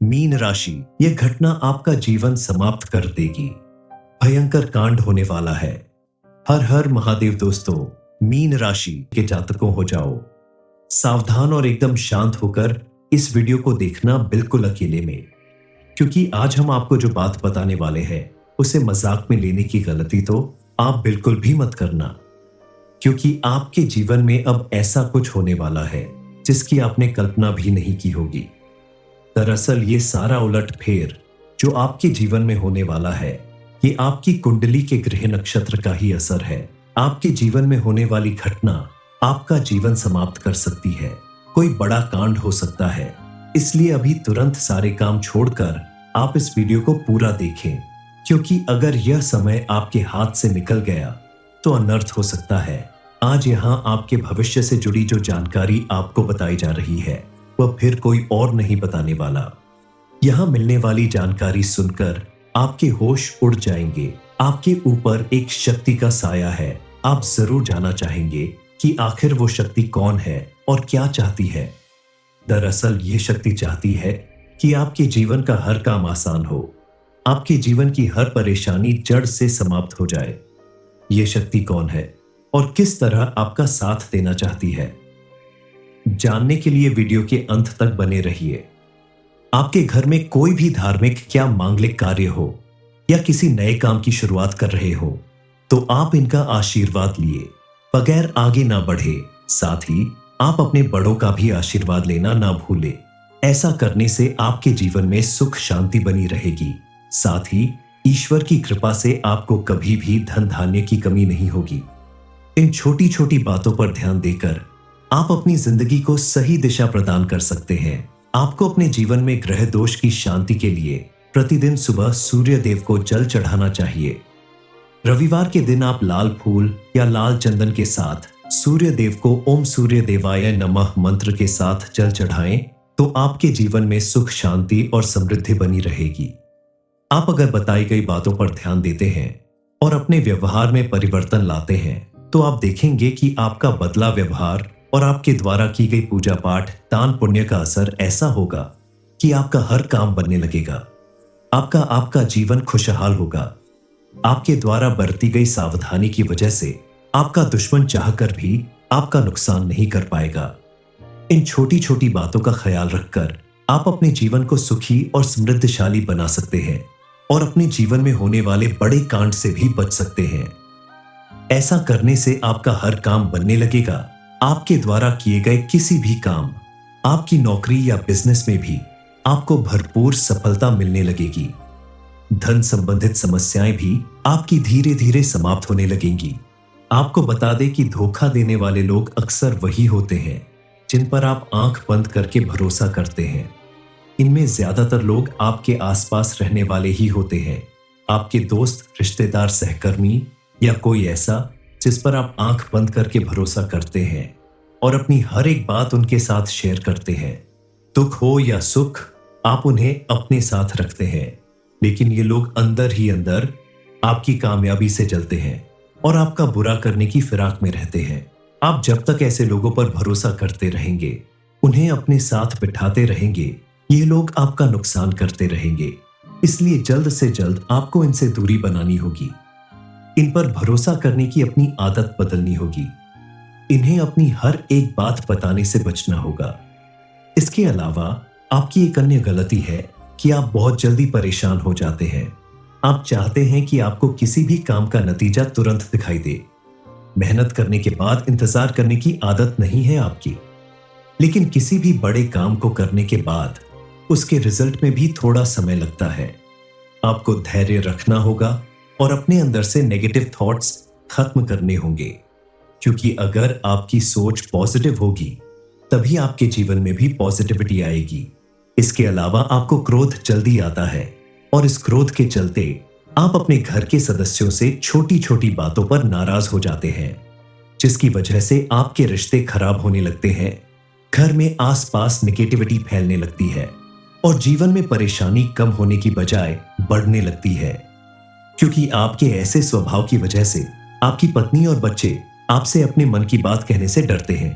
Mean राशि, यह घटना आपका जीवन समाप्त कर देगी। भयंकर कांड होने वाला है। हर हर महादेव दोस्तों, मीन राशि के जातकों हो जाओ सावधान और एकदम शांत होकर इस वीडियो को देखना बिल्कुल अकेले में, क्योंकि आज हम आपको जो बात बताने वाले हैं उसे मजाक में लेने की गलती तो आप बिल्कुल भी मत करना, क्योंकि आपके जीवन में अब ऐसा कुछ होने वाला है जिसकी आपने कल्पना भी नहीं की होगी। दरअसल ये सारा उलटफेर जो आपके जीवन में होने वाला है, ये आपकी कुंडली के ग्रह नक्षत्र का ही असर है। आपके जीवन में होने वाली घटना आपका जीवन समाप्त कर सकती है। कोई बड़ा कांड हो सकता है, इसलिए अभी तुरंत सारे काम छोड़कर आप इस वीडियो को पूरा देखें, क्योंकि अगर यह समय आपके हाथ से निकल गया तो अनर्थ हो सकता है। आज यहाँ आपके भविष्य से जुड़ी जो जानकारी आपको बताई जा रही है वह फिर कोई और नहीं बताने वाला। यहाँ मिलने वाली जानकारी सुनकर आपके होश उड़ जाएंगे। आपके ऊपर एक शक्ति का साया है। आप जरूर जानना चाहेंगे कि आखिर वो शक्ति कौन है और क्या चाहती है। दरअसल ये शक्ति चाहती है कि आपके जीवन का हर काम आसान हो, आपके जीवन की हर परेशानी जड़ से समाप्त हो जाए। ये शक्ति कौन है और किस तरह आपका साथ देना चाहती है, जानने के लिए वीडियो के अंत तक बने रहिए। आपके घर में कोई भी धार्मिक या मांगलिक कार्य हो या किसी नए काम की शुरुआत कर रहे हो तो आप इनका आशीर्वाद लिए बगैर आगे ना बढ़े। साथ ही आप अपने बड़ों का भी आशीर्वाद लेना ना भूले। ऐसा करने से आपके जीवन में सुख शांति बनी रहेगी। साथ ही ईश्वर की कृपा से आपको कभी भी धन धान्य की कमी नहीं होगी। इन छोटी छोटी बातों पर ध्यान देकर आप अपनी जिंदगी को सही दिशा प्रदान कर सकते हैं। आपको अपने जीवन में ग्रह दोष की शांति के लिए प्रतिदिन सुबह सूर्य देव को जल चढ़ाना चाहिए। रविवार के दिन आप लाल फूल या लाल चंदन के साथ सूर्य देव को ओम सूर्य देवाय नमः मंत्र के साथ जल चढ़ाएं तो आपके जीवन में सुख शांति और समृद्धि बनी रहेगी। आप अगर बताई गई बातों पर ध्यान देते हैं और अपने व्यवहार में परिवर्तन लाते हैं तो आप देखेंगे कि आपका बदला व्यवहार और आपके द्वारा की गई पूजा पाठ दान पुण्य का असर ऐसा होगा कि आपका हर काम बनने लगेगा। आपका जीवन खुशहाल होगा। आपके द्वारा बरती गई सावधानी की वजह से आपका दुश्मन चाहकर भी आपका नुकसान नहीं कर पाएगा। इन छोटी छोटी बातों का ख्याल रखकर आप अपने जीवन को सुखी और समृद्धशाली बना सकते हैं और अपने जीवन में होने वाले बड़े कांड से भी बच सकते हैं। ऐसा करने से आपका हर काम बनने लगेगा। आपके द्वारा किए गए किसी भी काम, आपकी नौकरी या बिजनेस में भी आपको भरपूर सफलता मिलने लगेगी। धन संबंधित समस्याएं भी आपकी धीरे धीरे समाप्त होने लगेंगी। आपको बता दें कि धोखा देने वाले लोग अक्सर वही होते हैं जिन पर आप आंख बंद करके भरोसा करते हैं। इनमें ज्यादातर लोग आपके आसपास रहने वाले ही होते हैं। आपके दोस्त, रिश्तेदार, सहकर्मी या कोई ऐसा जिस पर आप आंख बंद करके भरोसा करते हैं और अपनी हर एक बात उनके साथ शेयर करते हैं। दुख हो या सुख, आप उन्हें अपने साथ रखते हैं, लेकिन ये लोग अंदर ही अंदर आपकी कामयाबी से जलते हैं और आपका बुरा करने की फिराक में रहते हैं। आप जब तक ऐसे लोगों पर भरोसा करते रहेंगे, उन्हें अपने साथ बिठाते रहेंगे, ये लोग आपका नुकसान करते रहेंगे। इसलिए जल्द से जल्द आपको इनसे दूरी बनानी होगी। इन पर भरोसा करने की अपनी आदत बदलनी होगी। इन्हें अपनी हर एक बात बताने से बचना होगा। इसके अलावा आपकी एक अन्य गलती है कि आप बहुत जल्दी परेशान हो जाते हैं। आप चाहते हैं कि आपको किसी भी काम का नतीजा तुरंत दिखाई दे। मेहनत करने के बाद इंतजार करने की आदत नहीं है आपकी, लेकिन किसी भी बड़े काम को करने के बाद उसके रिजल्ट में भी थोड़ा समय लगता है। आपको धैर्य रखना होगा और अपने अंदर से नेगेटिव थॉट्स खत्म करने होंगे, क्योंकि अगर आपकी सोच पॉजिटिव होगी तभी आपके जीवन में भी पॉजिटिविटी आएगी। इसके अलावा आपको क्रोध जल्दी आता है और इस क्रोध के चलते आप अपने घर के सदस्यों से छोटी छोटी बातों पर नाराज हो जाते हैं, जिसकी वजह से आपके रिश्ते खराब होने लगते हैं। घर में आसपास नेगेटिविटी फैलने लगती है और जीवन में परेशानी कम होने की बजाय बढ़ने लगती है, क्योंकि आपके ऐसे स्वभाव की वजह से आपकी पत्नी और बच्चे आपसे अपने मन की बात कहने से डरते हैं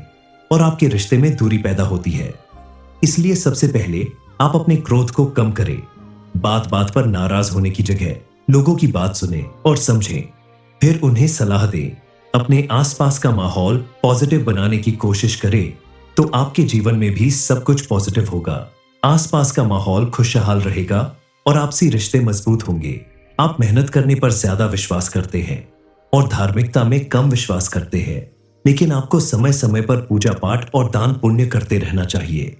और आपके रिश्ते में दूरी पैदा होती है। इसलिए सबसे पहले आप अपने क्रोध को कम करें। बात बात पर नाराज होने की जगह लोगों की बात सुने और समझें, फिर उन्हें सलाह दें। अपने आसपास का माहौल पॉजिटिव बनाने की कोशिश करें तो आपके जीवन में भी सब कुछ पॉजिटिव होगा। आसपास का माहौल खुशहाल रहेगा और आपसी रिश्ते मजबूत होंगे। आप मेहनत करने पर ज्यादा विश्वास करते हैं और धार्मिकता में कम विश्वास करते हैं, लेकिन आपको समय समय पर पूजा पाठ और दान पुण्य करते रहना चाहिए।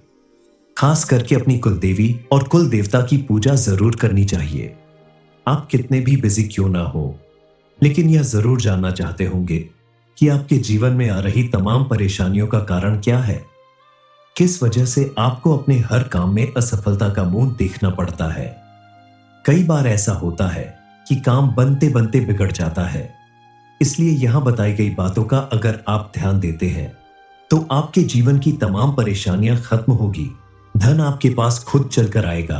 खास करके अपनी कुलदेवी और कुल देवता की पूजा जरूर करनी चाहिए। आप कितने भी बिजी क्यों ना हो, लेकिन यह जरूर जानना चाहते होंगे कि आपके जीवन में आ रही तमाम परेशानियों का कारण क्या है। किस वजह से आपको अपने हर काम में असफलता का मुंह देखना पड़ता है। कई बार ऐसा होता है कि काम बनते बनते बिगड़ जाता है। इसलिए यहां बताई गई बातों का अगर आप ध्यान देते हैं तो आपके जीवन की तमाम परेशानियां खत्म होगी। धन आपके पास खुद चलकर आएगा।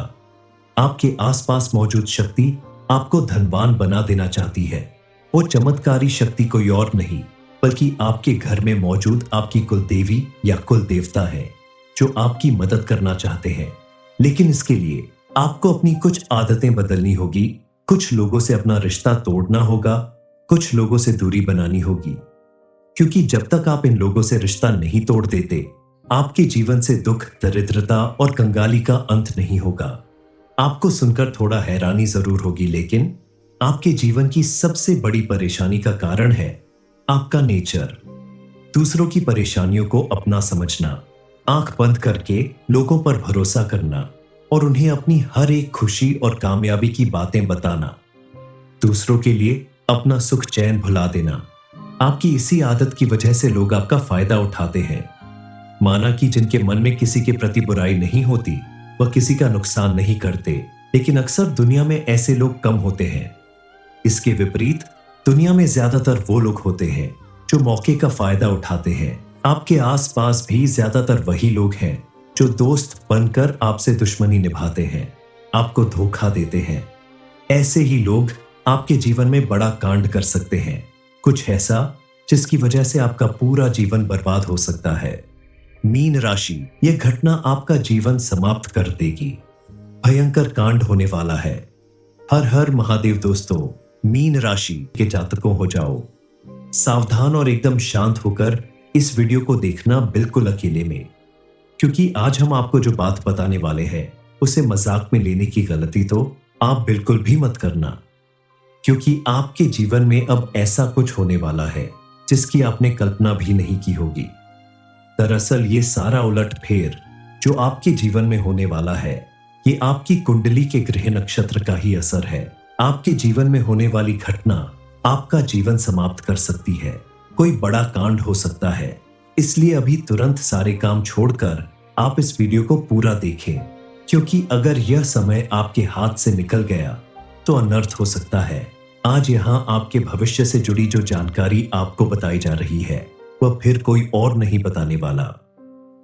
आपके आसपास मौजूद शक्ति आपको धनवान बना देना चाहती है। वो चमत्कारी शक्ति कोई और नहीं बल्कि आपके घर में मौजूद आपकी कुल देवी या कुल देवता है, जो आपकी मदद करना चाहते हैं। लेकिन इसके लिए आपको अपनी कुछ आदतें बदलनी होगी, कुछ लोगों से अपना रिश्ता तोड़ना होगा, कुछ लोगों से दूरी बनानी होगी। क्योंकि जब तक आप इन लोगों से रिश्ता नहीं तोड़ देते, आपके जीवन से दुख, दरिद्रता और कंगाली का अंत नहीं होगा। आपको सुनकर थोड़ा हैरानी जरूर होगी, लेकिन आपके जीवन की सबसे बड़ी परेशानी का कारण है आपका नेचर। दूसरों की परेशानियों को अपना समझना, आंख बंद करके लोगों पर भरोसा करना और उन्हें अपनी हर एक खुशी और कामयाबी की बातें बताना। दूसरों के लिए अपना सुख चैन भुला देना। आपकी इसी आदत की वजह से लोग आपका फायदा उठाते हैं। माना कि जिनके मन में किसी के प्रति बुराई नहीं होती, वह किसी का नुकसान नहीं करते, लेकिन अक्सर दुनिया में ऐसे लोग कम होते हैं। इसके विपरीत दुनिया में ज्यादातर वो लोग होते हैं जो मौके का फायदा उठाते हैं। आपके आसपास भी ज्यादातर वही लोग हैं जो दोस्त बनकर आपसे दुश्मनी निभाते हैं, आपको धोखा देते हैं। ऐसे ही लोग आपके जीवन में बड़ा कांड कर सकते हैं, कुछ ऐसा जिसकी वजह से आपका पूरा जीवन बर्बाद हो सकता है। मीन राशि, यह घटना आपका जीवन समाप्त कर देगी। भयंकर कांड होने वाला है। हर हर महादेव दोस्तों, मीन राशि के जातकों हो जाओ सावधान और एकदम शांत होकर इस वीडियो को देखना, बिल्कुल अकेले में, क्योंकि आज हम आपको जो बात बताने वाले हैं उसे मजाक में लेने की गलती तो आप बिल्कुल भी मत करना, क्योंकि आपके जीवन में अब ऐसा कुछ होने वाला है जिसकी आपने कल्पना भी नहीं की होगी। दरअसल ये सारा उलटफेर जो आपके जीवन में होने वाला है, ये आपकी कुंडली के ग्रह नक्षत्र का ही असर है। आपके जीवन में होने वाली घटना आपका जीवन समाप्त कर सकती है। कोई बड़ा कांड हो सकता है। इसलिए अभी तुरंत सारे काम छोड़कर आप इस वीडियो को पूरा देखें, क्योंकि अगर यह समय आपके हाथ से निकल गया तो अनर्थ हो सकता है। आज यहाँ आपके भविष्य से जुड़ी जो जानकारी आपको बताई जा रही है वह फिर कोई और नहीं बताने वाला।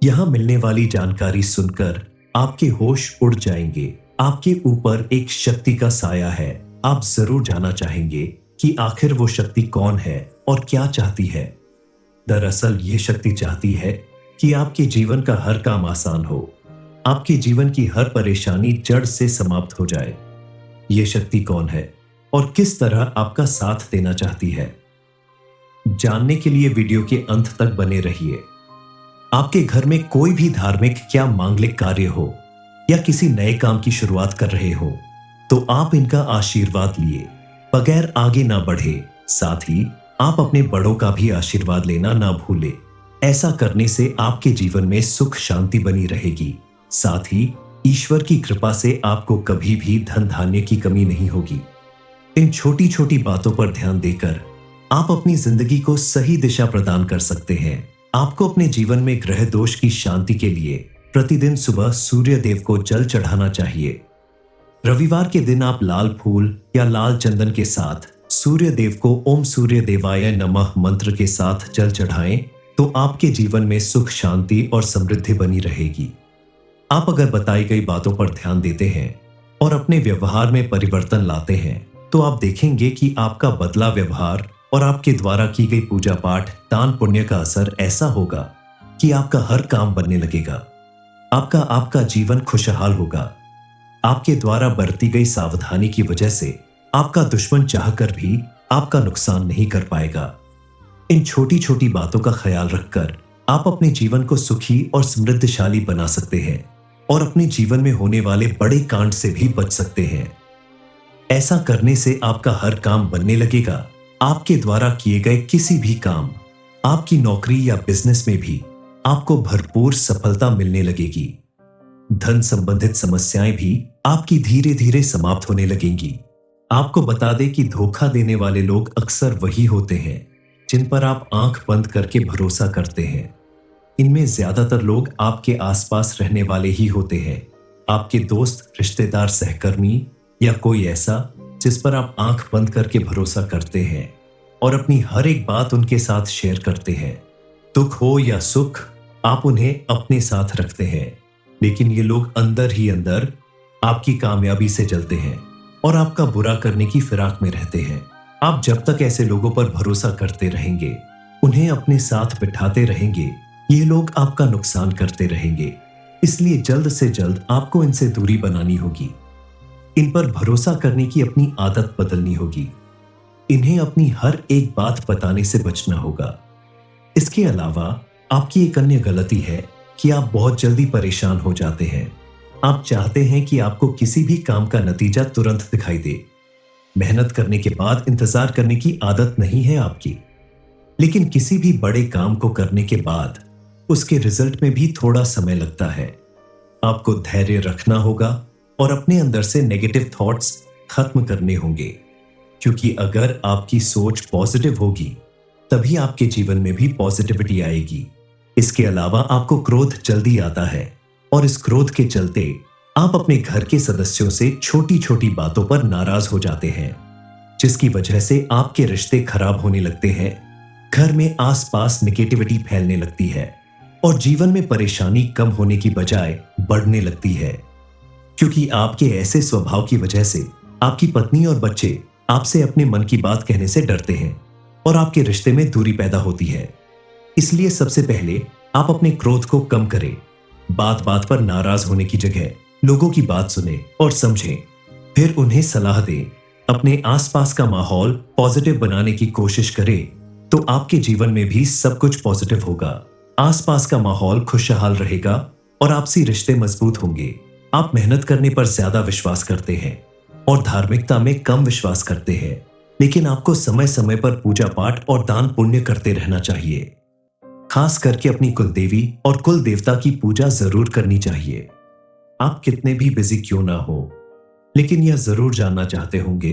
यहाँ मिलने वाली जानकारी सुनकर आपके होश उड़ जाएंगे। आपके ऊपर एक शक्ति का साया है। आप जरूर जानना चाहेंगे कि आखिर वो शक्ति कौन है और क्या चाहती है। दरअसल ये शक्ति चाहती है कि आपके जीवन का हर काम आसान हो, आपके जीवन की हर परेशानी जड़ से समाप्त हो जाए। ये शक्ति कौन है और किस तरह आपका साथ देना चाहती है, जानने के लिए वीडियो के अंत तक बने रहिए। आपके घर में कोई भी धार्मिक या मांगलिक कार्य हो या किसी नए काम की शुरुआत कर रहे हो तो आप इनका आशीर्वाद लिए बगैर आगे ना बढ़े। साथ ही आप अपने बड़ों का भी आशीर्वाद लेना ना भूले। ऐसा करने से आपके जीवन में सुख शांति बनी रहेगी। साथ ही ईश्वर की कृपा से आपको कभी भी धन धान्य की कमी नहीं होगी। इन छोटी छोटी बातों पर ध्यान देकर आप अपनी जिंदगी को सही दिशा प्रदान कर सकते हैं। आपको अपने जीवन में ग्रह दोष की शांति के लिए प्रतिदिन सुबह सूर्य देव को जल चढ़ाना चाहिए। रविवार के दिन आप लाल फूल या लाल चंदन के साथ सूर्य देव को ओम सूर्य देवाय नमः मंत्र के साथ जल चढ़ाएं तो आपके जीवन में सुख शांति और समृद्धि बनी रहेगी। आप अगर बताई गई बातों पर ध्यान देते हैं और अपने व्यवहार में परिवर्तन लाते हैं तो आप देखेंगे कि आपका बदला व्यवहार और आपके द्वारा की गई पूजा पाठ दान पुण्य का असर ऐसा होगा कि आपका हर काम बनने लगेगा। आपका आपका जीवन खुशहाल होगा। आपके द्वारा बरती गई सावधानी की वजह से आपका दुश्मन चाहकर भी आपका नुकसान नहीं कर पाएगा। इन छोटी छोटी बातों का ख्याल रखकर आप अपने जीवन को सुखी और समृद्धशाली बना सकते हैं और अपने जीवन में होने वाले बड़े कांड से भी बच सकते हैं। ऐसा करने से आपका हर काम बनने लगेगा। आपके द्वारा किए गए किसी भी काम, आपकी नौकरी या बिजनेस में भी आपको भरपूर सफलता मिलने लगेगी। धन संबंधित समस्याएं भी आपकी धीरे धीरे समाप्त होने लगेंगी। आपको बता दें कि धोखा देने वाले लोग अक्सर वही होते हैं जिन पर आप आंख बंद करके भरोसा करते हैं। इनमें ज्यादातर लोग आपके आसपास रहने वाले ही होते हैं, आपके दोस्त, रिश्तेदार, सहकर्मी या कोई ऐसा जिस पर आप आंख बंद करके भरोसा करते हैं और अपनी हर एक बात उनके साथ शेयर करते हैं। दुख हो या सुख, आप उन्हें अपने साथ रखते हैं, लेकिन ये लोग अंदर ही अंदर आपकी कामयाबी से जलते हैं और आपका बुरा करने की फिराक में रहते हैं। आप जब तक ऐसे लोगों पर भरोसा करते रहेंगे, उन्हें अपने साथ बिठाते रहेंगे, ये लोग आपका नुकसान करते रहेंगे। इसलिए जल्द से जल्द आपको इनसे दूरी बनानी होगी। इन पर भरोसा करने की अपनी आदत बदलनी होगी। इन्हें अपनी हर एक बात बताने से बचना होगा। इसके अलावा आपकी एक अन्य गलती है कि आप बहुत जल्दी परेशान हो जाते हैं। आप चाहते हैं कि आपको किसी भी काम का नतीजा तुरंत दिखाई दे। मेहनत करने के बाद इंतजार करने की आदत नहीं है आपकी, लेकिन किसी भी बड़े काम को करने के बाद उसके रिजल्ट में भी थोड़ा समय लगता है। आपको धैर्य रखना होगा और अपने अंदर से नेगेटिव थॉट्स खत्म करने होंगे, क्योंकि अगर आपकी सोच पॉजिटिव होगी तभी आपके जीवन में भी पॉजिटिविटी आएगी। इसके अलावा आपको क्रोध जल्दी आता है और इस क्रोध के चलते आप अपने घर के सदस्यों से छोटी छोटी बातों पर नाराज हो जाते हैं, जिसकी वजह से आपके रिश्ते खराब होने लगते हैं। घर में आसपास नेगेटिविटी फैलने लगती है और जीवन में परेशानी कम होने की बजाय बढ़ने लगती है, क्योंकि आपके ऐसे स्वभाव की वजह से आपकी पत्नी और बच्चे आपसे अपने मन की बात कहने से डरते हैं और आपके रिश्ते में दूरी पैदा होती है। इसलिए सबसे पहले आप अपने क्रोध को कम करें। बात बात पर नाराज होने की जगह लोगों की बात सुने और समझें, फिर उन्हें सलाह दें। अपने आसपास का माहौल पॉजिटिव बनाने की कोशिश करें तो आपके जीवन में भी सब कुछ पॉजिटिव होगा। आसपास का माहौल खुशहाल रहेगा और आपसी रिश्ते मजबूत होंगे। आप मेहनत करने पर ज्यादा विश्वास करते हैं और धार्मिकता में कम विश्वास करते हैं, लेकिन आपको समय समय पर पूजा पाठ और दान पुण्य करते रहना चाहिए। खास करके अपनी कुलदेवी और कुल देवता की पूजा जरूर करनी चाहिए। आप कितने भी बिजी क्यों ना हो, लेकिन यह जरूर जानना चाहते होंगे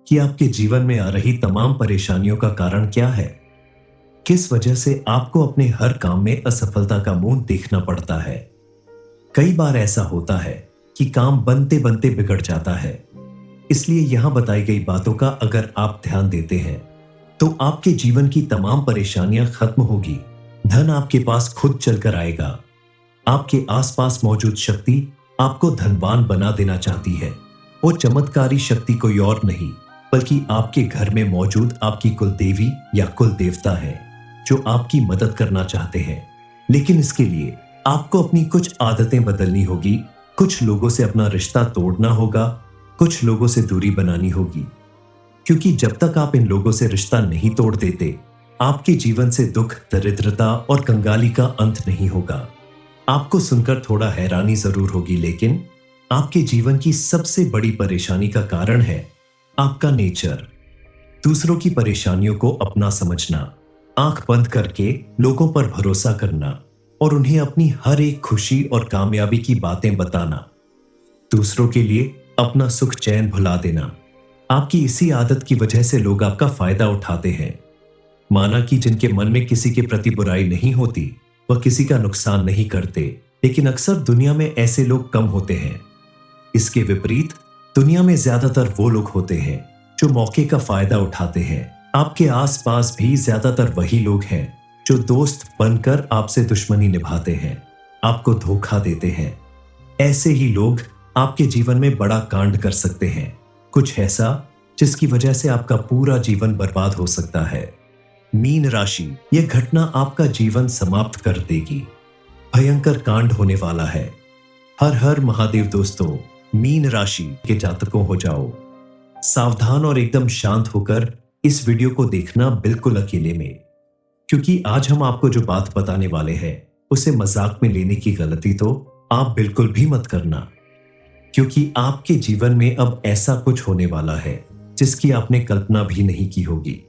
कि आपके जीवन में आ रही तमाम परेशानियों का कारण क्या है। किस वजह से आपको अपने हर काम में असफलता का मुंह देखना पड़ता है। कई बार ऐसा होता है कि काम बनते बनते बिगड़ जाता है। इसलिए यहां बताई गई बातों का अगर आप ध्यान देते हैं तो आपके जीवन की तमाम परेशानियां खत्म होगी। धन आपके पास खुद चलकर आएगा। आपके आसपास मौजूद शक्ति आपको धनवान बना देना चाहती है। वो चमत्कारी शक्ति कोई और नहीं बल्कि आपके घर में मौजूद आपकी कुलदेवी या कुल देवता है, जो आपकी मदद करना चाहते हैं। लेकिन इसके लिए आपको अपनी कुछ आदतें बदलनी होगी, कुछ लोगों से अपना रिश्ता तोड़ना होगा, कुछ लोगों से दूरी बनानी होगी, क्योंकि जब तक आप इन लोगों से रिश्ता नहीं तोड़ देते, आपके जीवन से दुख, दरिद्रता और कंगाली का अंत नहीं होगा। आपको सुनकर थोड़ा हैरानी जरूर होगी, लेकिन आपके जीवन की सबसे बड़ी परेशानी का कारण है आपका नेचर। दूसरों की परेशानियों को अपना समझना, आंख बंद करके लोगों पर भरोसा करना और उन्हें अपनी हर एक खुशी और कामयाबी की बातें बताना, दूसरों के लिए अपना सुख चैन भुला देना। आपकी इसी आदत की वजह से लोग आपका फायदा उठाते हैं। माना कि जिनके मन में किसी के प्रति बुराई नहीं होती, वह किसी का नुकसान नहीं करते, लेकिन अक्सर दुनिया में ऐसे लोग कम होते हैं। इसके विपरीत दुनिया में ज्यादातर वो लोग होते हैं जो मौके का फायदा उठाते हैं। आपके आसपास भी ज्यादातर वही लोग हैं जो दोस्त बनकर आपसे दुश्मनी निभाते हैं, आपको धोखा देते हैं। ऐसे ही लोग आपके जीवन में बड़ा कांड कर सकते हैं, कुछ ऐसा जिसकी वजह से आपका पूरा जीवन बर्बाद हो सकता है। मीन राशि, यह घटना आपका जीवन समाप्त कर देगी। भयंकर कांड होने वाला है। हर हर महादेव दोस्तों, मीन राशि के जातकों हो जाओ सावधान और एकदम शांत होकर इस वीडियो को देखना बिल्कुल अकेले में, क्योंकि आज हम आपको जो बात बताने वाले हैं उसे मजाक में लेने की गलती तो आप बिल्कुल भी मत करना, क्योंकि आपके जीवन में अब ऐसा कुछ होने वाला है जिसकी आपने कल्पना भी नहीं की होगी।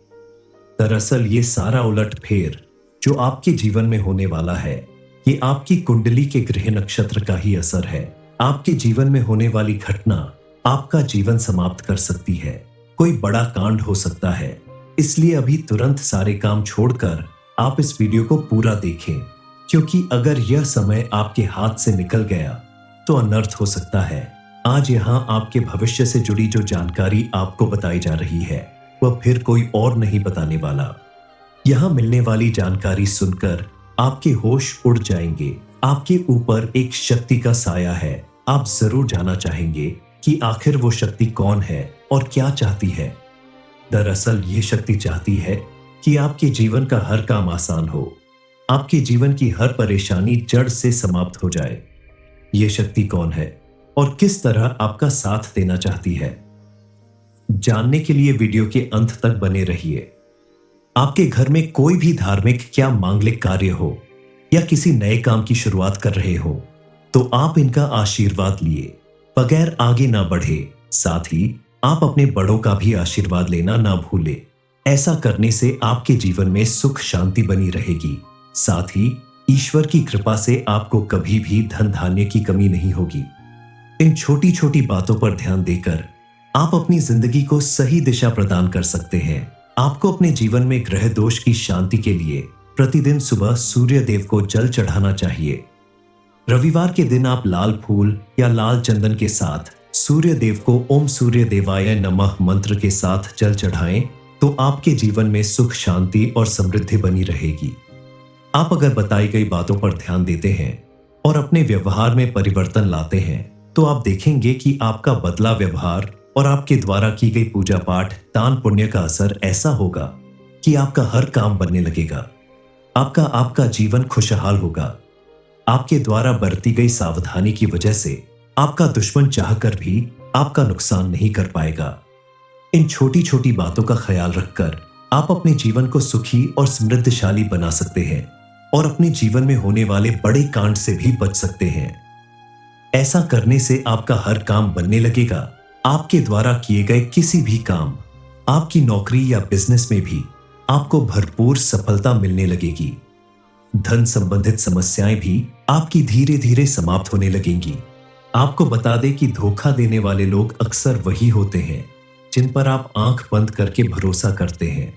दरअसल ये सारा उलटफेर जो आपके जीवन में होने वाला है, ये आपकी कुंडली के ग्रह नक्षत्र का ही असर है। आपके जीवन में होने वाली घटना आपका जीवन समाप्त कर सकती है, कोई बड़ा कांड हो सकता है। इसलिए अभी तुरंत सारे काम छोड़कर आप इस वीडियो को पूरा देखें, क्योंकि अगर यह समय आपके हाथ से निकल गया तो अनर्थ हो सकता है। आज यहाँ आपके भविष्य से जुड़ी जो जानकारी आपको बताई जा रही है वह फिर कोई और नहीं बताने वाला। यहाँ मिलने वाली जानकारी सुनकर आपके होश उड़ जाएंगे। आपके ऊपर एक शक्ति का साया है। आप जरूर जानना चाहेंगे कि आखिर वो शक्ति कौन है और क्या चाहती है। दरअसल ये शक्ति चाहती है कि आपके जीवन का हर काम आसान हो, आपके जीवन की हर परेशानी जड़ से समाप्त हो जाए। ये शक्ति कौन है और किस तरह आपका साथ देना चाहती है, जानने के लिए वीडियो के अंत तक बने रहिए। आपके घर में कोई भी धार्मिक या मांगलिक कार्य हो या किसी नए काम की शुरुआत कर रहे हो तो आप इनका आशीर्वाद लिए बगैर आगे ना बढ़े। साथ ही आप अपने बड़ों का भी आशीर्वाद लेना ना भूले। ऐसा करने से आपके जीवन में सुख शांति बनी रहेगी। साथ ही ईश्वर की कृपा से आपको कभी भी धन धान्य की कमी नहीं होगी। इन छोटी छोटी बातों पर ध्यान देकर आप अपनी जिंदगी को सही दिशा प्रदान कर सकते हैं। आपको अपने जीवन में ग्रह दोष की शांति के लिए प्रतिदिन सुबह सूर्य देव को जल चढ़ाना चाहिए। रविवार के दिन आप लाल फूल या लाल चंदन के साथ सूर्य देव को ओम सूर्य देवाय नमः मंत्र के साथ जल चढ़ाएं तो आपके जीवन में सुख शांति और समृद्धि बनी रहेगी। आप अगर बताई गई बातों पर ध्यान देते हैं और अपने व्यवहार में परिवर्तन लाते हैं तो आप देखेंगे कि आपका बदला व्यवहार और आपके द्वारा की गई पूजा पाठ दान पुण्य का असर ऐसा होगा कि आपका हर काम बनने लगेगा। आपका जीवन खुशहाल होगा। आपके द्वारा बरती गई सावधानी की वजह से आपका दुश्मन चाहकर भी आपका नुकसान नहीं कर पाएगा। इन छोटी छोटी बातों का ख्याल रखकर आप अपने जीवन को सुखी और समृद्धशाली बना सकते हैं और अपने जीवन में होने वाले बड़े कांड से भी बच सकते हैं। ऐसा करने से आपका हर काम बनने लगेगा। आपके द्वारा किए गए किसी भी काम, आपकी नौकरी या बिजनेस में भी आपको भरपूर सफलता मिलने लगेगी। धन संबंधित समस्याएं भी आपकी धीरे धीरे समाप्त होने लगेंगी। आपको बता दें कि धोखा देने वाले लोग अक्सर वही होते हैं जिन पर आप आंख बंद करके भरोसा करते हैं।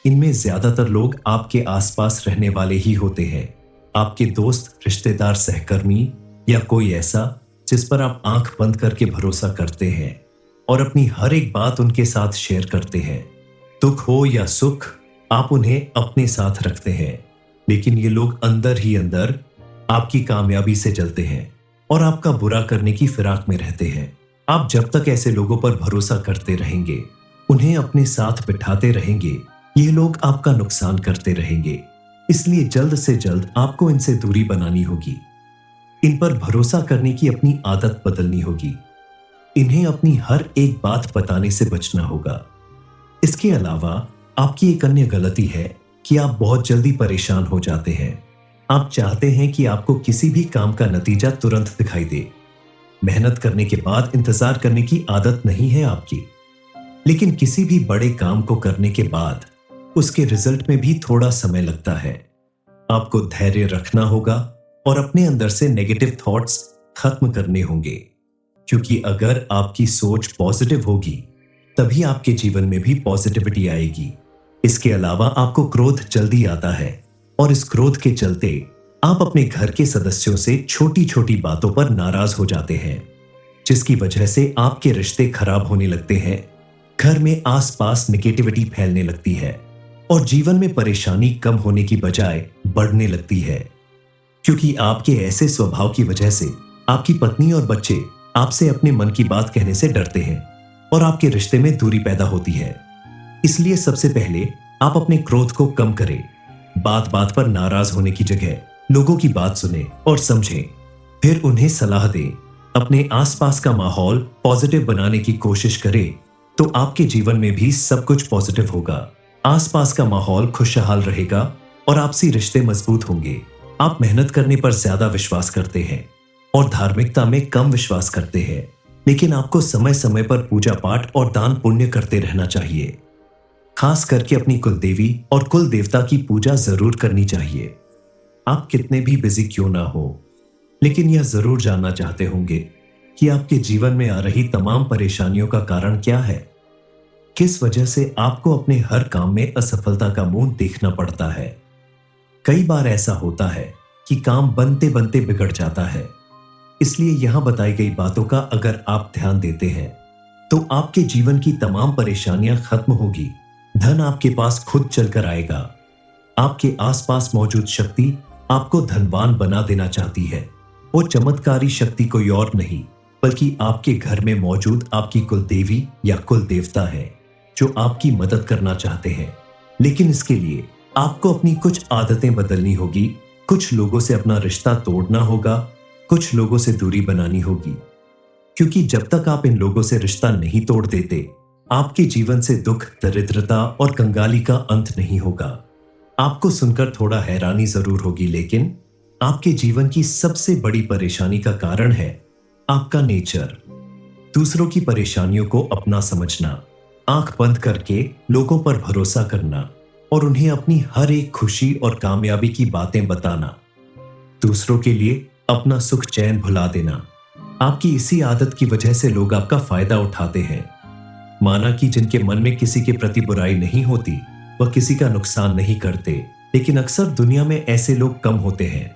इनमें ज्यादातर लोग आपके आसपास रहने वाले ही होते हैं, आपके दोस्त, रिश्तेदार, सहकर्मी या कोई ऐसा जिस पर आप आंख बंद करके भरोसा करते हैं और अपनी हर एक बात उनके साथ शेयर करते हैं। दुख हो या सुख आप उन्हें अपने साथ रखते हैं, लेकिन ये लोग अंदर ही अंदर आपकी कामयाबी से जलते हैं और आपका बुरा करने की फिराक में रहते हैं। आप जब तक ऐसे लोगों पर भरोसा करते रहेंगे, उन्हें अपने साथ बिठाते रहेंगे, ये लोग आपका नुकसान करते रहेंगे। इसलिए जल्द से जल्द आपको इनसे दूरी बनानी होगी। इन पर भरोसा करने की अपनी आदत बदलनी होगी। इन्हें अपनी हर एक बात बताने से बचना होगा। इसके अलावा आपकी एक अन्य गलती है कि आप बहुत जल्दी परेशान हो जाते हैं। आप चाहते हैं कि आपको किसी भी काम का नतीजा तुरंत दिखाई दे। मेहनत करने के बाद इंतजार करने की आदत नहीं है आपकी, लेकिन किसी भी बड़े काम को करने के बाद उसके रिजल्ट में भी थोड़ा समय लगता है। आपको धैर्य रखना होगा और अपने अंदर से नेगेटिव थॉट्स खत्म करने होंगे, क्योंकि अगर आपकी सोच पॉजिटिव होगी तभी आपके जीवन में भी पॉजिटिविटी आएगी। इसके अलावा आपको क्रोध जल्दी आता है और इस क्रोध के चलते आप अपने घर के सदस्यों से छोटी छोटी बातों पर नाराज हो जाते हैं, जिसकी वजह से आपके रिश्ते खराब होने लगते हैं। घर में आसपास नेगेटिविटी फैलने लगती है और जीवन में परेशानी कम होने की बजाय बढ़ने लगती है, क्योंकि आपके ऐसे स्वभाव की वजह से आपकी पत्नी और बच्चे आपसे अपने मन की बात कहने से डरते हैं और आपके रिश्ते में दूरी पैदा होती है। इसलिए सबसे पहले आप अपने क्रोध को कम करें। बात बात पर नाराज होने की जगह लोगों की बात सुने और समझें। फिर उन्हें सलाह दें। अपने आसपास का माहौल पॉजिटिव बनाने की कोशिश करें तो आपके जीवन में भी सब कुछ पॉजिटिव होगा। आसपास का माहौल खुशहाल रहेगा और आपसी रिश्ते मजबूत होंगे। आप मेहनत करने पर ज्यादा विश्वास करते हैं और धार्मिकता में कम विश्वास करते हैं, लेकिन आपको समय समय पर पूजा पाठ और दान पुण्य करते रहना चाहिए। खास करके अपनी कुलदेवी और कुल देवता की पूजा जरूर करनी चाहिए। आप कितने भी बिजी क्यों ना हो, लेकिन यह जरूर जानना चाहते होंगे कि आपके जीवन में आ रही तमाम परेशानियों का कारण क्या है। किस वजह से आपको अपने हर काम में असफलता का मुंह देखना पड़ता है। कई बार ऐसा होता है कि काम बनते बनते बिगड़ जाता है। इसलिए यहां बताई गई बातों का अगर आप ध्यान देते हैं तो आपके जीवन की तमाम परेशानियां खत्म होगी। धन आपके पास खुद चलकर आएगा। आपके आसपास मौजूद शक्ति आपको धनवान बना देना चाहती है। वो चमत्कारी शक्ति कोई और नहीं बल्कि आपके घर में मौजूद आपकी कुलदेवी या कुल देवता है, जो आपकी मदद करना चाहते हैं। लेकिन इसके लिए आपको अपनी कुछ आदतें बदलनी होगी, कुछ लोगों से अपना रिश्ता तोड़ना होगा, कुछ लोगों से दूरी बनानी होगी। क्योंकि जब तक आप इन लोगों से रिश्ता नहीं तोड़ देते, आपके जीवन से दुख, दरिद्रता और कंगाली का अंत नहीं होगा। आपको सुनकर थोड़ा हैरानी जरूर होगी, लेकिन आपके जीवन की सबसे बड़ी परेशानी का कारण है आपका नेचर। दूसरों की परेशानियों को अपना समझना, आंख बंद करके लोगों पर भरोसा करना और उन्हें अपनी हर एक खुशी और कामयाबी की बातें बताना। दूसरों के लिए अपना सुख चैन भुला देना। आपकी इसी आदत की वजह से लोग आपका फायदा उठाते हैं। माना कि जिनके मन में किसी के प्रति बुराई नहीं होती, वह किसी का नुकसान नहीं करते, लेकिन अक्सर दुनिया में ऐसे लोग कम होते हैं।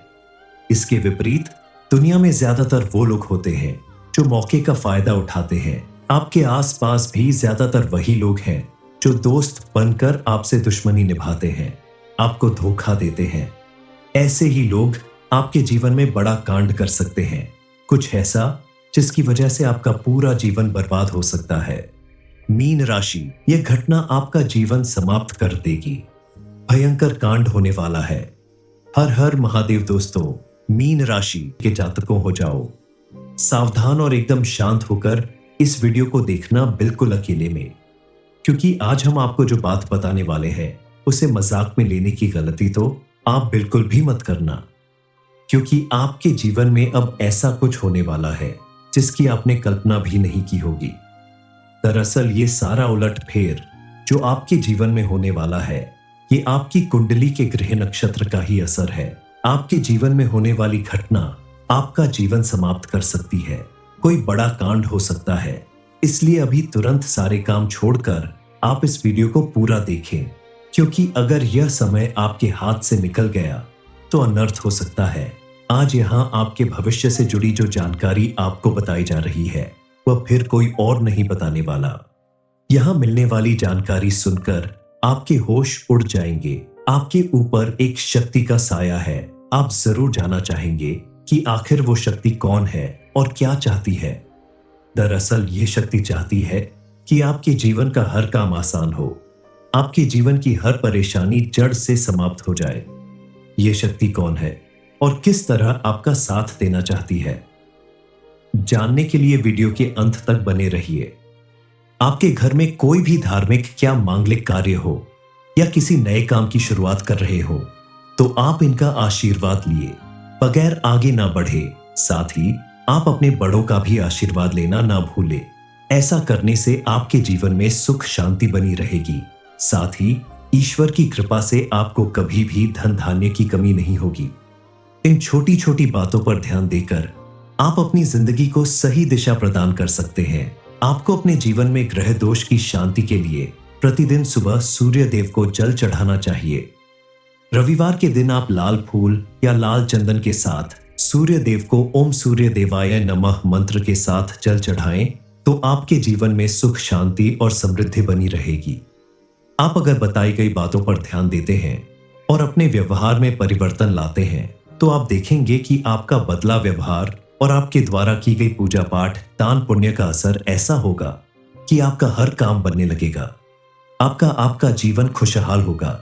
इसके विपरीत दुनिया में ज्यादातर वो लोग होते हैं जो मौके का फायदा उठाते हैं। आपके आसपास भी ज्यादातर वही लोग हैं जो दोस्त बनकर आपसे दुश्मनी निभाते हैं, आपको धोखा देते हैं। ऐसे ही लोग आपके जीवन में बड़ा कांड कर सकते हैं, कुछ ऐसा जिसकी वजह से आपका पूरा जीवन बर्बाद हो सकता है। मीन राशि, यह घटना आपका जीवन समाप्त कर देगी। भयंकर कांड होने वाला है। हर हर महादेव दोस्तों, मीन राशि के जातकों हो जाओ सावधान और एकदम शांत होकर इस वीडियो को देखना, बिल्कुल अकेले में, क्योंकि आज हम आपको जो बात बताने वाले हैं उसे मजाक में लेने की गलती तो आप बिल्कुल भी मत करना, क्योंकि आपके जीवन में अब ऐसा कुछ होने वाला है जिसकी आपने कल्पना भी नहीं की होगी। दरअसल ये सारा उलटफेर जो आपके जीवन में होने वाला है, ये आपकी कुंडली के ग्रह नक्षत्र का ही असर है। आपके जीवन में होने वाली घटना आपका जीवन समाप्त कर सकती है। कोई बड़ा कांड हो सकता है। इसलिए अभी तुरंत सारे काम छोड़कर आप इस वीडियो को पूरा देखें, क्योंकि अगर यह समय आपके हाथ से निकल गया तो अनर्थ हो सकता है। आज यहाँ आपके भविष्य से जुड़ी जो जानकारी आपको बताई जा रही है, वह फिर कोई और नहीं बताने वाला। यहाँ मिलने वाली जानकारी सुनकर आपके होश उड़ जाएंगे। आपके ऊपर एक शक्ति का साया है। आप जरूर जानना चाहेंगे कि आखिर वो शक्ति कौन है और क्या चाहती है। दरअसल ये शक्ति चाहती है कि आपके जीवन का हर काम आसान हो, आपके जीवन की हर परेशानी जड़ से समाप्त हो जाए। ये शक्ति कौन है और किस तरह आपका साथ देना चाहती है, जानने के लिए वीडियो के अंत तक बने रहिए। आपके घर में कोई भी धार्मिक या मांगलिक कार्य हो या किसी नए काम की शुरुआत कर रहे हो, तो आप इनका आशीर्वाद लिए बगैर आगे ना बढ़े। साथ ही आप अपने बड़ों का भी आशीर्वाद लेना ना भूले। ऐसा करने से आपके जीवन में सुख शांति बनी रहेगी। साथ ही ईश्वर की कृपा से आपको कभी भी धन धान्य की कमी नहीं होगी। इन छोटी छोटी बातों पर ध्यान देकर आप अपनी जिंदगी को सही दिशा प्रदान कर सकते हैं। आपको अपने जीवन में ग्रह दोष की शांति के लिए प्रतिदिन सुबह सूर्य देव को जल चढ़ाना चाहिए। रविवार के दिन आप लाल फूल या लाल चंदन के साथ सूर्य देव को ओम सूर्य देवाय नमः मंत्र के साथ जल चढ़ाएं तो आपके जीवन में सुख शांति और समृद्धि बनी रहेगी। आप अगर बताई गई बातों पर ध्यान देते हैं और अपने व्यवहार में परिवर्तन लाते हैं, तो आप देखेंगे कि आपका बदला व्यवहार और आपके द्वारा की गई पूजा पाठ दान पुण्य का असर ऐसा होगा कि आपका हर काम बनने लगेगा। आपका जीवन खुशहाल होगा।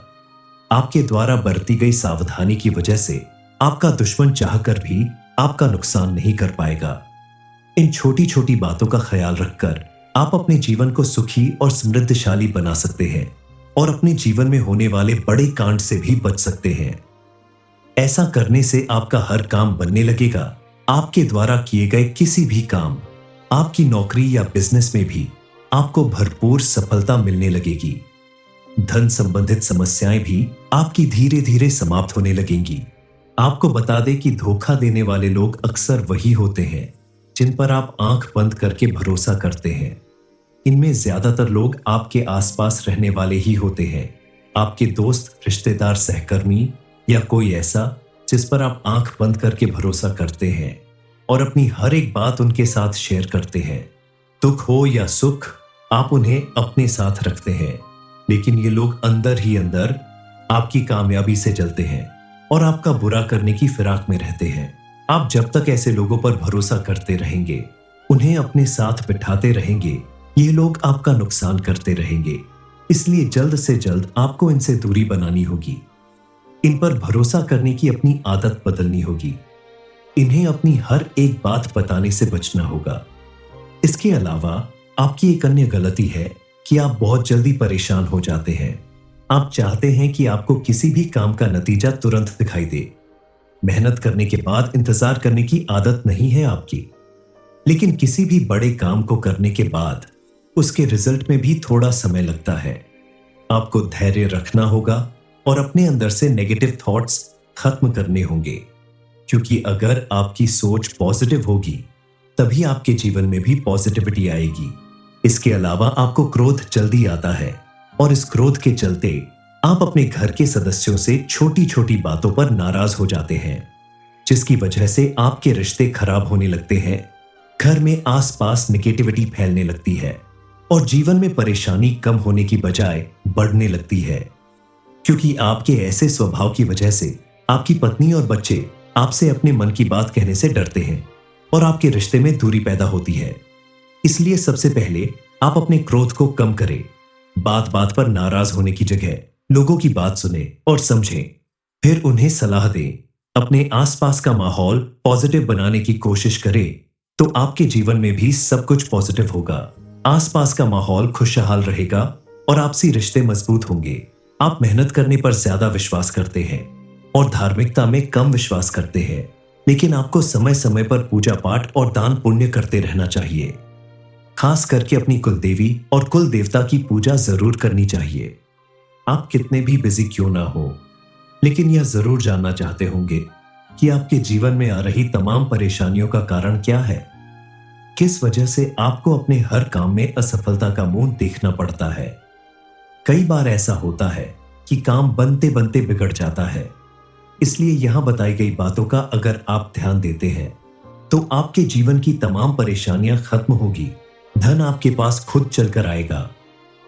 आपके द्वारा बरती गई सावधानी की वजह से आपका दुश्मन चाहकर भी आपका नुकसान नहीं कर पाएगा। इन छोटी छोटी बातों का ख्याल रखकर आप अपने जीवन को सुखी और समृद्धशाली बना सकते हैं और अपने जीवन में होने वाले बड़े कांड से भी बच सकते हैं। ऐसा करने से आपका हर काम बनने लगेगा। आपके द्वारा किए गए किसी भी काम, आपकी नौकरी या बिजनेस में भी आपको भरपूर सफलता मिलने लगेगी। धन संबंधित समस्याएं भी आपकी धीरे धीरे समाप्त होने लगेंगी। आपको बता दें कि धोखा देने वाले लोग अक्सर वही होते हैं जिन पर आप आंख बंद करके भरोसा करते हैं। इनमें ज्यादातर लोग आपके आसपास रहने वाले ही होते हैं, आपके दोस्त, रिश्तेदार, सहकर्मी या कोई ऐसा जिस पर आप आंख बंद करके भरोसा करते हैं और अपनी हर एक बात उनके साथ शेयर करते हैं। दुख हो या सुख, आप उन्हें अपने साथ रखते हैं, लेकिन ये लोग अंदर ही अंदर आपकी कामयाबी से जलते हैं और आपका बुरा करने की फिराक में रहते हैं। आप जब तक ऐसे लोगों पर भरोसा करते रहेंगे, उन्हें अपने साथ बिठाते रहेंगे, ये लोग आपका नुकसान करते रहेंगे। इसलिए जल्द से जल्द आपको इनसे दूरी बनानी होगी। इन पर भरोसा करने की अपनी आदत बदलनी होगी। इन्हें अपनी हर एक बात बताने से बचना होगा। इसके अलावा आपकी एक अन्य गलती है कि आप बहुत जल्दी परेशान हो जाते हैं। आप चाहते हैं कि आपको किसी भी काम का नतीजा तुरंत दिखाई दे। मेहनत करने के बाद इंतजार करने की आदत नहीं है आपकी, लेकिन किसी भी बड़े काम को करने के बाद उसके रिजल्ट में भी थोड़ा समय लगता है। आपको धैर्य रखना होगा और अपने अंदर से नेगेटिव थॉट्स खत्म करने होंगे, क्योंकि अगर आपकी सोच पॉजिटिव होगी तभी आपके जीवन में भी पॉजिटिविटी आएगी। इसके अलावा आपको क्रोध जल्दी आता है और इस क्रोध के चलते आप अपने घर के सदस्यों से छोटी छोटी बातों पर नाराज हो जाते हैं, जिसकी वजह से आपके रिश्ते खराब होने लगते हैं। घर में आसपास नेगेटिविटी फैलने लगती है और जीवन में परेशानी कम होने की बजाय बढ़ने लगती है, क्योंकि आपके ऐसे स्वभाव की वजह से आपकी पत्नी और बच्चे आपसे अपने मन की बात कहने से डरते हैं और आपके रिश्ते में दूरी पैदा होती है। इसलिए सबसे पहले आप अपने क्रोध को कम करें। बात बात पर नाराज होने की जगह लोगों की बात सुने और समझें, फिर उन्हें सलाह दें। अपने आसपास का माहौल पॉजिटिव बनाने की कोशिश करें तो आपके जीवन में भी सब कुछ पॉजिटिव होगा। आसपास का माहौल खुशहाल रहेगा और आपसी रिश्ते मजबूत होंगे। आप मेहनत करने पर ज्यादा विश्वास करते हैं और धार्मिकता में कम विश्वास करते हैं, लेकिन आपको समय समय पर पूजा पाठ और दान पुण्य करते रहना चाहिए। खास करके अपनी कुलदेवी और कुल देवता की पूजा जरूर करनी चाहिए। आप कितने भी बिजी क्यों ना हो, लेकिन यह जरूर जानना चाहते होंगे कि आपके जीवन में आ रही तमाम परेशानियों का कारण क्या है। किस वजह से आपको अपने हर काम में असफलता का मुंह देखना पड़ता है। कई बार ऐसा होता है कि काम बनते बनते बिगड़ जाता है। इसलिए यहां बताई गई बातों का अगर आप ध्यान देते हैं तो आपके जीवन की तमाम परेशानियां खत्म होगी। धन आपके पास खुद चलकर आएगा।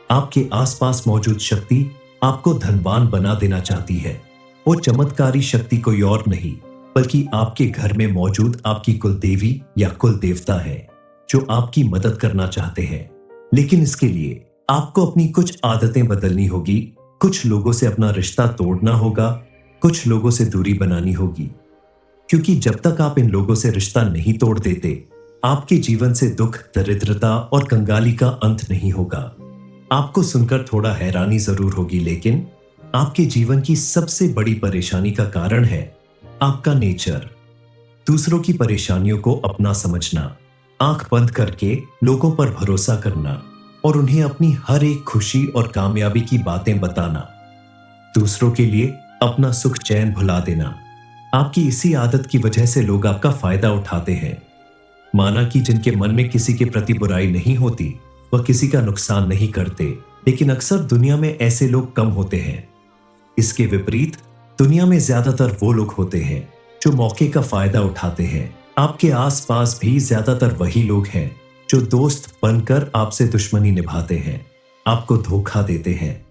आपके आसपास मौजूद शक्ति आपको धनवान बना देना चाहती है। वो चमत्कारी शक्ति कोई और नहीं बल्कि आपके घर में मौजूद आपकी कुलदेवी या कुल देवता है, जो आपकी मदद करना चाहते हैं। लेकिन इसके लिए आपको अपनी कुछ आदतें बदलनी होगी, कुछ लोगों से अपना रिश्ता तोड़ना होगा, कुछ लोगों से दूरी बनानी होगी, क्योंकि जब तक आप इन लोगों से रिश्ता नहीं तोड़ देते, आपके जीवन से दुख, दरिद्रता और कंगाली का अंत नहीं होगा। आपको सुनकर थोड़ा हैरानी जरूर होगी, लेकिन आपके जीवन की सबसे बड़ी परेशानी का कारण है आपका नेचर। दूसरों की परेशानियों को अपना समझना, आंख बंद करके लोगों पर भरोसा करना और उन्हें अपनी हर एक खुशी और कामयाबी की बातें बताना, दूसरों के लिए अपना सुख चैन भुला देना। आपकी इसी आदत की वजह से लोग आपका फायदा उठाते हैं। माना कि जिनके मन में किसी के प्रति बुराई नहीं होती, वह किसी का नुकसान नहीं करते, लेकिन अक्सर दुनिया में ऐसे लोग कम होते हैं। इसके विपरीत दुनिया में ज्यादातर वो लोग होते हैं जो मौके का फायदा उठाते हैं। आपके आसपास भी ज्यादातर वही लोग हैं जो दोस्त बनकर आपसे दुश्मनी निभाते हैं, आपको धोखा देते हैं।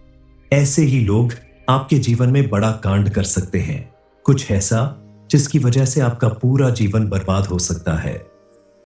ऐसे ही लोग आपके जीवन में बड़ा कांड कर सकते हैं, कुछ ऐसा जिसकी वजह से आपका पूरा जीवन बर्बाद हो सकता है।